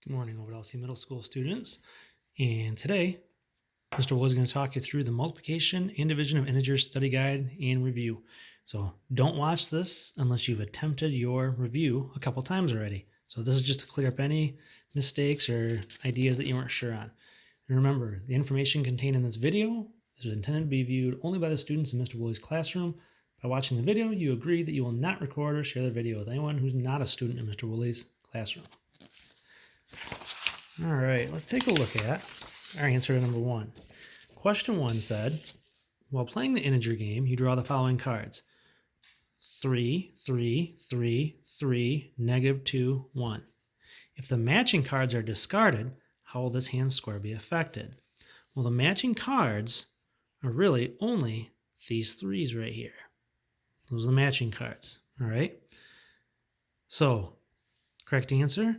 Good morning, Overall Middle School students. And today, Mr. Wool is going to talk you through the multiplication and division of integers study guide and review. So don't watch this unless you've attempted your review a couple times already. So this is just to clear up any mistakes or ideas that you weren't sure on. And remember, the information contained in this video is intended to be viewed only by the students in Mr. Woolley's classroom. By watching the video, you agree that you will not record or share the video with anyone who's not a student in Mr. Woolley's classroom. All right, let's take a look at our answer to number 1. Question 1 said, while playing the integer game, you draw the following cards. 3, 3, 3, 3, negative 2, 1. If the matching cards are discarded, how will this hand score be affected? Well, the matching cards are really only these 3s right here. Those are the matching cards, all right? So, correct answer,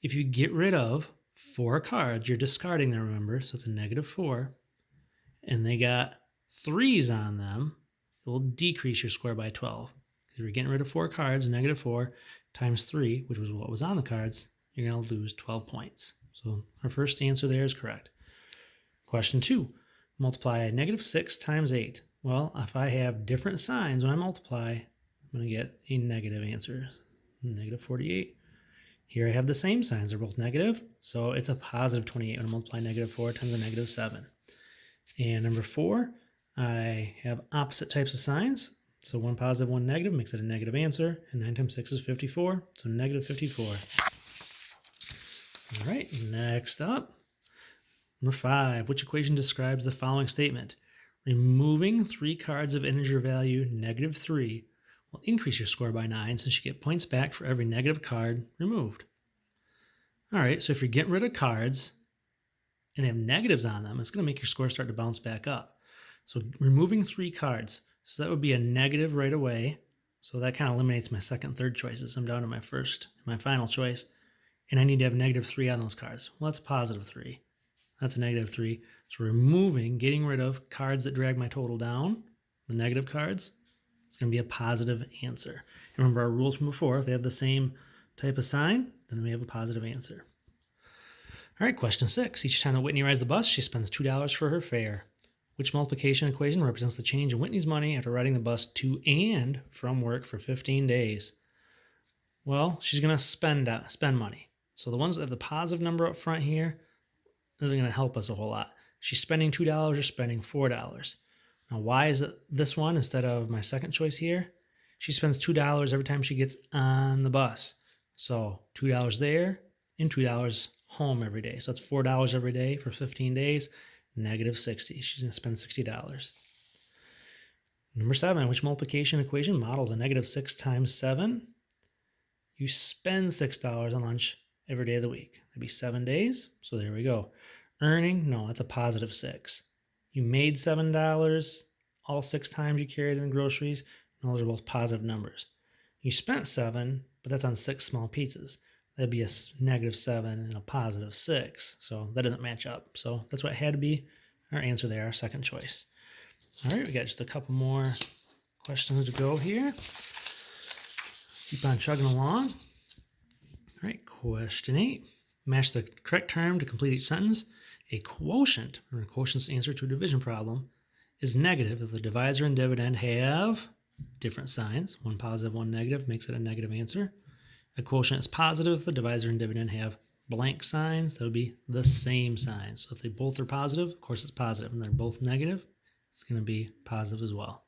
if you get rid of 4 cards, you're discarding them, remember, so it's a negative 4, and they got 3s on them, it will decrease your score by 12. Because you're getting rid of 4 cards, negative 4 times 3, which was what was on the cards, you're going to lose 12 points. So our first answer there is correct. Question 2, multiply negative 6 times 8. Well, if I have different signs when I multiply, I'm going to get a negative answer, negative 48. Here I have the same signs, they're both negative, so it's a positive 28 when I multiply negative 4 times a negative 7. And number 4, I have opposite types of signs, so 1 positive, 1 negative makes it a negative answer, and 9 times 6 is 54, so negative 54. All right, next up, number 5, which equation describes the following statement? Removing 3 cards of integer value negative 3 will increase your score by 9 since you get points back for every negative card removed. All right, so if you're getting rid of cards and they have negatives on them, it's going to make your score start to bounce back up. So removing 3 cards, so that would be a negative right away. So that kind of eliminates my second and third choices. I'm down to my final choice, and I need to have negative 3 on those cards. Well, that's a positive 3. That's a negative 3. So getting rid of cards that drag my total down, the negative cards, it's going to be a positive answer. Remember our rules from before, if they have the same type of sign, then we have a positive answer. All right, question 6. Each time that Whitney rides the bus, she spends $2 for her fare. Which multiplication equation represents the change in Whitney's money after riding the bus to and from work for 15 days? Well, she's going to spend money. So the ones that have the positive number up front here isn't going to help us a whole lot. She's spending $2 or spending $4. Now, why is it this one instead of my second choice here? She spends $2 every time she gets on the bus. So $2 there and $2 home every day. So it's $4 every day for 15 days, negative 60. She's going to spend $60. Number 7, which multiplication equation models a negative 6 times 7? You spend $6 on lunch every day of the week. That'd be 7 days. So there we go. Earning, no, that's a positive 6. You made $7 all 6 times you carried in the groceries. And those are both positive numbers. You spent 7, but that's on 6 small pizzas. That'd be a negative 7 and a positive 6. So that doesn't match up. So that's what had to be our answer there, our second choice. All right, we got just a couple more questions to go here. Keep on chugging along. All right, question 8. Match the correct term to complete each sentence. A quotient, or a quotient's answer to a division problem, is negative if the divisor and dividend have different signs. 1 positive, 1 negative makes it a negative answer. A quotient is positive if the divisor and dividend have blank signs. That would be the same signs. So if they both are positive, of course it's positive. And they're both negative, it's going to be positive as well.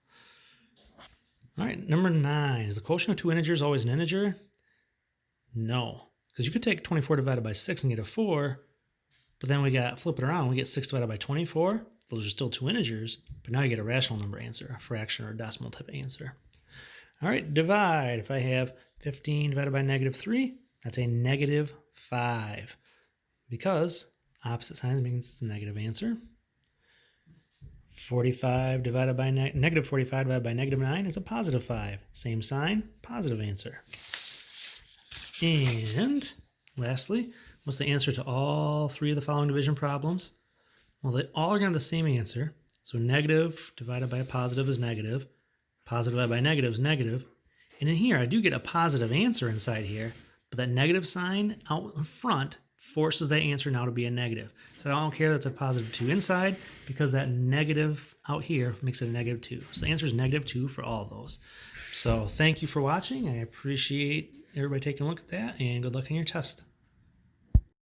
All right, number 9. Is the quotient of 2 integers always an integer? No, because you could take 24 divided by 6 and get a 4, but then flip it around, we get 6 divided by 24. Those are still 2 integers, but now you get a rational number answer, a fraction or a decimal type of answer. All right, divide. If I have 15 divided by negative 3, that's a negative 5, because opposite signs means it's a negative answer. 45 divided by negative 45 divided by negative 9 is a positive 5. Same sign, positive answer. And lastly, what's the answer to all 3 of the following division problems? Well, they all are going to have the same answer. So negative divided by a positive is negative. Positive divided by negative is negative. And in here, I do get a positive answer inside here, but that negative sign out in front forces that answer now to be a negative. So I don't care that's a positive 2 inside, because that negative out here makes it a negative 2. So the answer is negative 2 for all of those. So thank you for watching. I appreciate everybody taking a look at that, and good luck on your test.